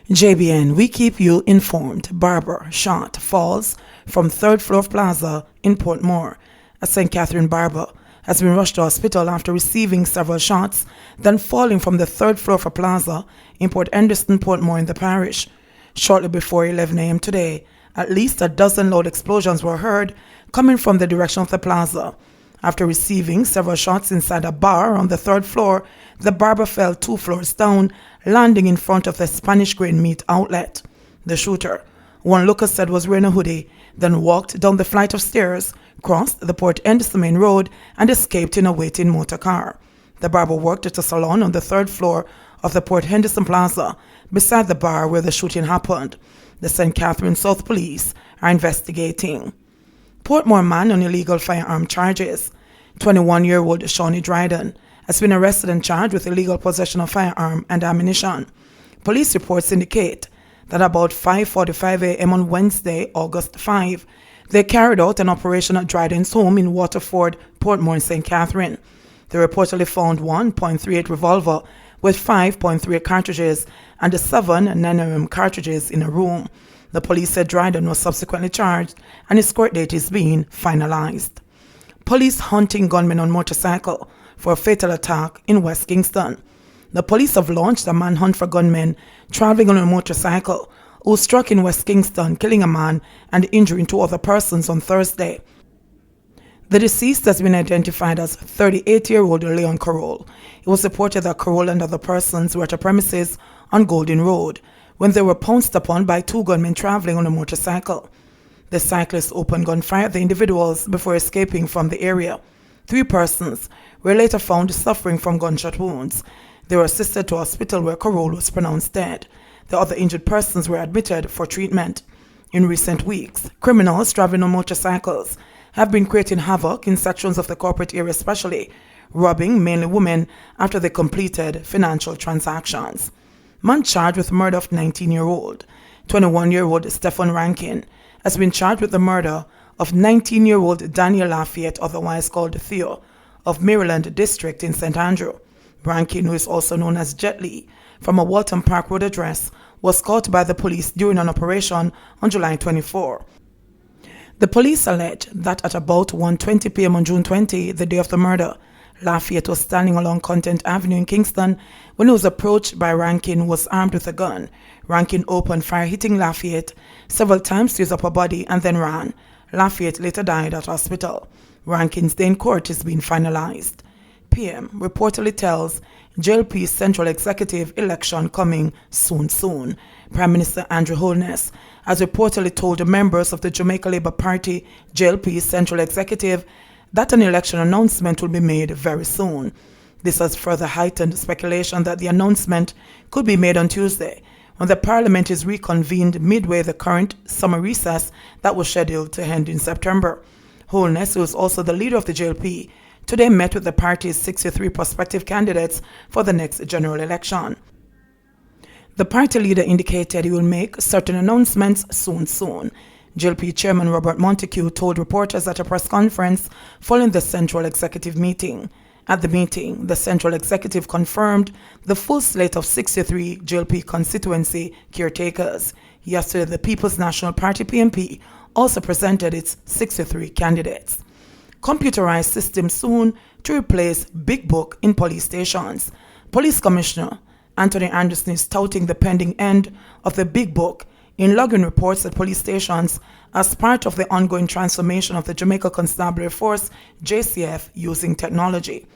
JBN, we keep you informed. Barber shot falls from third floor of plaza in Portmore. A St. Catherine barber has been rushed to hospital after receiving several shots, then falling from the third floor of a plaza in Port Henderson, Portmore in the parish. Shortly before 11 a.m. today, at least a dozen loud explosions were heard coming from the direction of the plaza. After receiving several shots inside a bar on the third floor, the barber fell 2 floors down, landing in front of the Spanish grain meat outlet. The shooter, one looker said was wearing a hoodie, then walked down the flight of stairs, crossed the Port Henderson main road, and escaped in a waiting motor car. The barber worked at a salon on the third floor of the Port Henderson Plaza, beside the bar where the shooting happened. The St. Catherine South Police are investigating. Portmore man on illegal firearm charges. 21-year-old Shawnee Dryden has been arrested and charged with illegal possession of firearm and ammunition. Police reports indicate that about 5:45 a.m. on Wednesday, August 5, they carried out an operation at Dryden's home in Waterford, Portmore in St. Catherine. They reportedly found 1.38 revolver with 5.38 cartridges and 7 9mm cartridges in a room. The police said Dryden was subsequently charged and his court date is being finalized. Police hunting gunmen on motorcycle for a fatal attack in West Kingston. The police have launched a manhunt for gunmen traveling on a motorcycle who struck in West Kingston, killing a man and injuring 2 other persons on Thursday. The deceased has been identified as 38-year-old Leon Carroll. It was reported that Carroll and other persons were at a premises on Golden Road when they were pounced upon by 2 gunmen traveling on a motorcycle. The cyclists opened gunfire at the individuals before escaping from the area. 3 persons were later found suffering from gunshot wounds. They were assisted to a hospital where Carroll was pronounced dead. The other injured persons were admitted for treatment. In recent weeks, criminals traveling on motorcycles have been creating havoc in sections of the corporate area especially, robbing mainly women after they completed financial transactions. Man charged with murder of 19-year-old. 21-year-old Stephen Rankin has been charged with the murder of 19-year-old Daniel Lafayette, otherwise called Theo, of Maryland District in St. Andrew. Rankin, who is also known as Jet Li, from a Walton Park Road address, was caught by the police during an operation on July 24. The police allege that at about 1:20 p.m. on June 20, the day of the murder, Lafayette was standing along Content Avenue in Kingston when he was approached by Rankin, who was armed with a gun. Rankin opened fire, hitting Lafayette several times to his upper body and then ran. Lafayette later died at hospital. Rankin's day in court is being finalized. PM reportedly tells JLP Central Executive election coming soon. Prime Minister Andrew Holness has reportedly told the members of the Jamaica Labour Party JLP Central Executive that an election announcement will be made very soon. This has further heightened speculation that the announcement could be made on Tuesday, when the Parliament is reconvened midway the current summer recess that was scheduled to end in September. Holness, who is also the leader of the JLP, today met with the party's 63 prospective candidates for the next general election. The party leader indicated he will make certain announcements soon. JLP Chairman Robert Montague told reporters at a press conference following the Central Executive meeting. At the meeting, the Central Executive confirmed the full slate of 63 JLP constituency caretakers. Yesterday, the People's National Party PNP also presented its 63 candidates. Computerized system soon to replace Big Book in police stations. Police Commissioner Anthony Anderson is touting the pending end of the Big Book in logging reports at police stations as part of the ongoing transformation of the Jamaica Constabulary Force, JCF, using technology.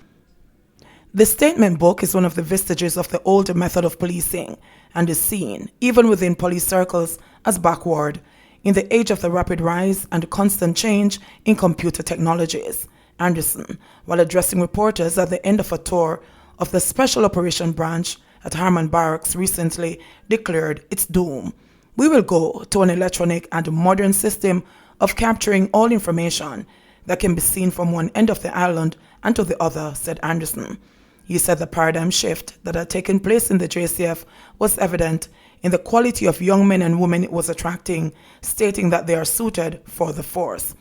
The statement book is one of the vestiges of the old method of policing and is seen, even within police circles, as backward in the age of the rapid rise and constant change in computer technologies. Anderson, while addressing reporters at the end of a tour of the Special Operation Branch at Harman Barracks recently, declared its doom. We will go to an electronic and modern system of capturing all information that can be seen from one end of the island and to the other, said Anderson. He said the paradigm shift that had taken place in the JCF was evident in the quality of young men and women it was attracting, stating that they are suited for the force.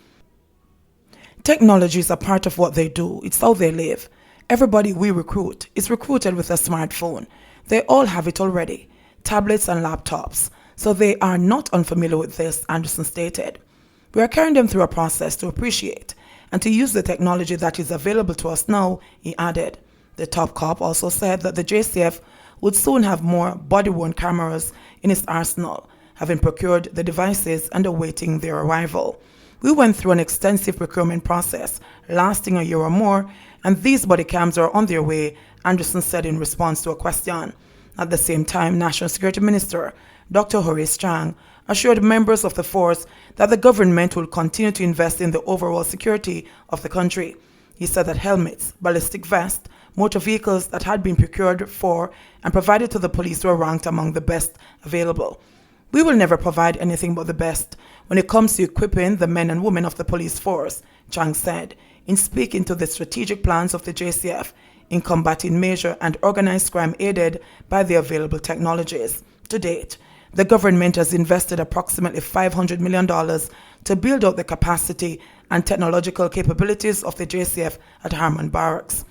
Technology is a part of what they do. It's how they live. Everybody we recruit is recruited with a smartphone. They all have it already. tablets and laptops, so they are not unfamiliar with this, Anderson stated. We are carrying them through a process to appreciate and to use the technology that is available to us now, he added. The top cop also said that the JCF would soon have more body-worn cameras in its arsenal, having procured the devices and awaiting their arrival. We went through an extensive procurement process lasting a year or more, and these body cams are on their way, Anderson said in response to a question. At the same time, National Security Minister Dr. Horace Chang assured members of the force that the government will continue to invest in the overall security of the country. He said that helmets, ballistic vests, motor vehicles that had been procured for and provided to the police were ranked among the best available. We will never provide anything but the best when it comes to equipping the men and women of the police force, Chang said, in speaking to the strategic plans of the JCF in combating major and organized crime aided by the available technologies. To date, the government has invested approximately $500 million to build out the capacity and technological capabilities of the JCF at Harmon Barracks.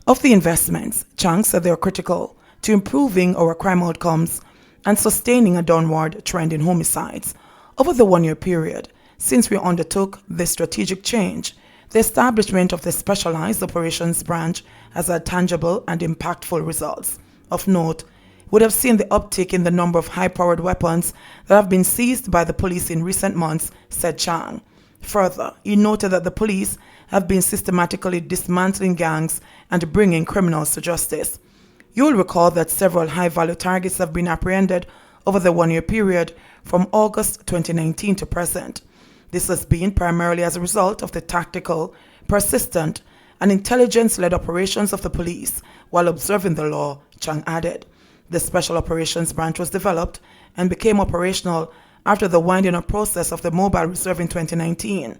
Of the investments, Chang said they are critical to improving our crime outcomes and sustaining a downward trend in homicides. Over the one-year period, since we undertook this strategic change, the establishment of the Specialized Operations Branch has had tangible and impactful results. Of note, would have seen the uptick in the number of high-powered weapons that have been seized by the police in recent months, said Chang. Further, he noted that the police have been systematically dismantling gangs and bringing criminals to justice. You will recall that several high-value targets have been apprehended over the one-year period from August 2019 to present. This has been primarily as a result of the tactical, persistent, and intelligence-led operations of the police while observing the law, Chang added. The Special Operations Branch was developed and became operational after the winding-up process of the Mobile Reserve in 2019.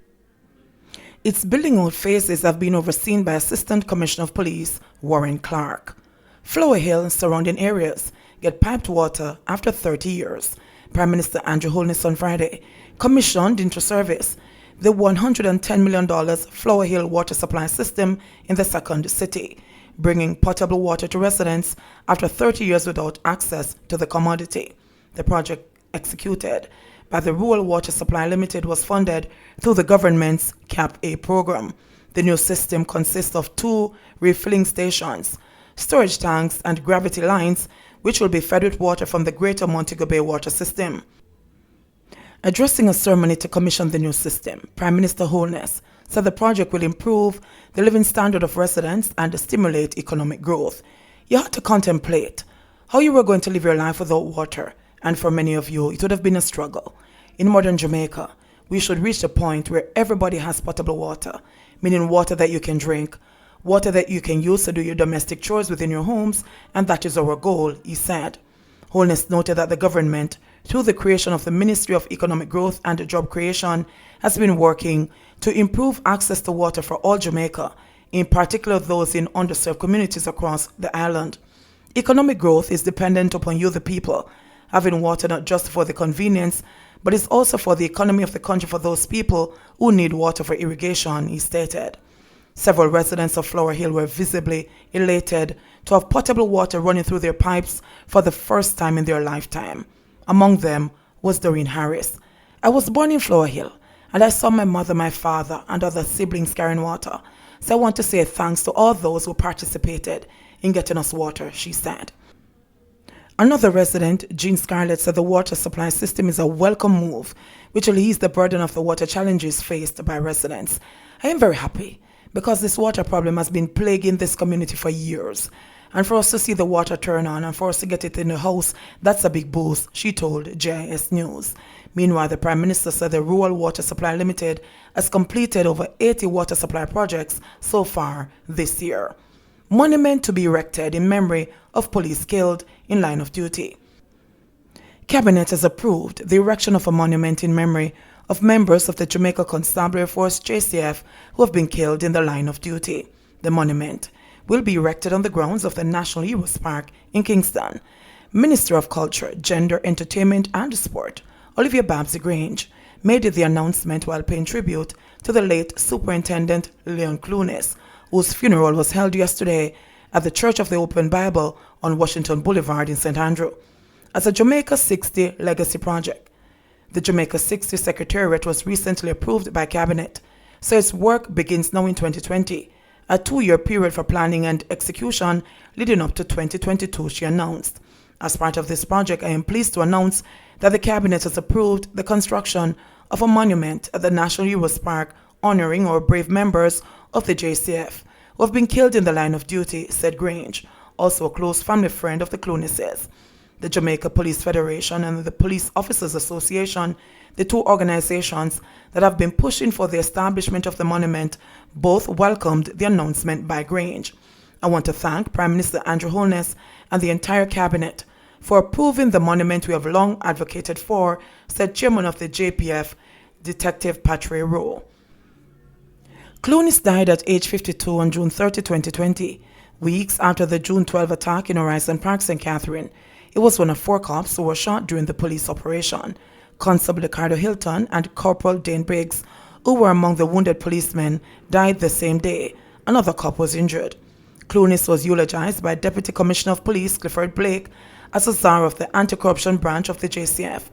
Its building out phases have been overseen by Assistant Commissioner of Police Warren Clark. Flower Hill and surrounding areas get piped water after 30 years. Prime Minister Andrew Holness on Friday commissioned into service the $110 million Flower Hill water supply system in the second city, bringing potable water to residents after 30 years without access to the commodity. The project, executed by the Rural Water Supply Limited, was funded through the government's CAP-A program. The new system consists of 2 refilling stations, storage tanks, and gravity lines, which will be fed with water from the Greater Montego Bay water system. Addressing a ceremony to commission the new system, Prime Minister Holness said the project will improve the living standard of residents and stimulate economic growth. You had to contemplate how you were going to live your life without water, and for many of you, it would have been a struggle. In modern Jamaica, we should reach a point where everybody has potable water, meaning water that you can drink, water that you can use to do your domestic chores within your homes, and that is our goal, he said. Holness noted that the government, through the creation of the Ministry of Economic Growth and Job Creation, has been working to improve access to water for all Jamaica, in particular those in underserved communities across the island. Economic growth is dependent upon you, the people, having water not just for the convenience, but it's also for the economy of the country for those people who need water for irrigation, he stated. Several residents of Flower Hill were visibly elated to have potable water running through their pipes for the first time in their lifetime. Among them was Doreen Harris. I was born in Flower Hill, and I saw my mother, my father, and other siblings carrying water. So I want to say thanks to all those who participated in getting us water, she said. Another resident, Jean Scarlett, said the water supply system is a welcome move, which will ease the burden of the water challenges faced by residents. I am very happy because this water problem has been plaguing this community for years. And for us to see the water turn on and for us to get it in the house, that's a big boost, she told JIS News. Meanwhile, the Prime Minister said the Rural Water Supply Limited has completed over 80 water supply projects so far this year. Monument to be erected in memory of police killed in line of duty. Cabinet has approved the erection of a monument in memory of members of the Jamaica Constabulary Force JCF who have been killed in the line of duty. The monument will be erected on the grounds of the National Heroes Park in Kingston. Minister of Culture, Gender, Entertainment and Sport, Olivia Babsy-Grange, made the announcement while paying tribute to the late Superintendent Leon Clunes, whose funeral was held yesterday at the Church of the Open Bible on Washington Boulevard in St. Andrew as a Jamaica 60 legacy project. The Jamaica 60 Secretariat was recently approved by Cabinet, so its work begins now in 2020, a 2-year period for planning and execution leading up to 2022, she announced. As part of this project, I am pleased to announce that the Cabinet has approved the construction of a monument at the National Heroes Park honoring our brave members of the JCF who have been killed in the line of duty, said Grange, also a close family friend of the Clunises. The Jamaica Police Federation and the Police Officers Association, the two organizations that have been pushing for the establishment of the monument, both welcomed the announcement by Grange. I want to thank Prime Minister Andrew Holness and the entire Cabinet for approving the monument we have long advocated for, said Chairman of the JPF, Detective Patrick Rowe. Clunis died at age 52 on June 30, 2020, weeks after the June 12 attack in Horizon Park, St. Catherine. It was one of 4 cops who were shot during the police operation. Constable Ricardo Hilton and Corporal Dane Briggs, who were among the wounded policemen, died the same day. Another cop was injured. Clunis was eulogized by Deputy Commissioner of Police Clifford Blake as a czar of the anti-corruption branch of the JCF.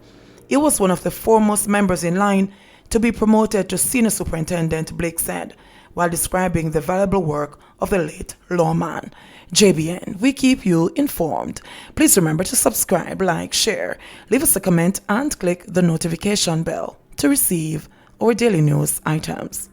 He was one of the foremost members in line to be promoted to Senior Superintendent, Blake said, while describing the valuable work of the late lawman. JBN, we keep you informed. Please remember to subscribe, like, share, leave us a comment, and click the notification bell to receive our daily news items.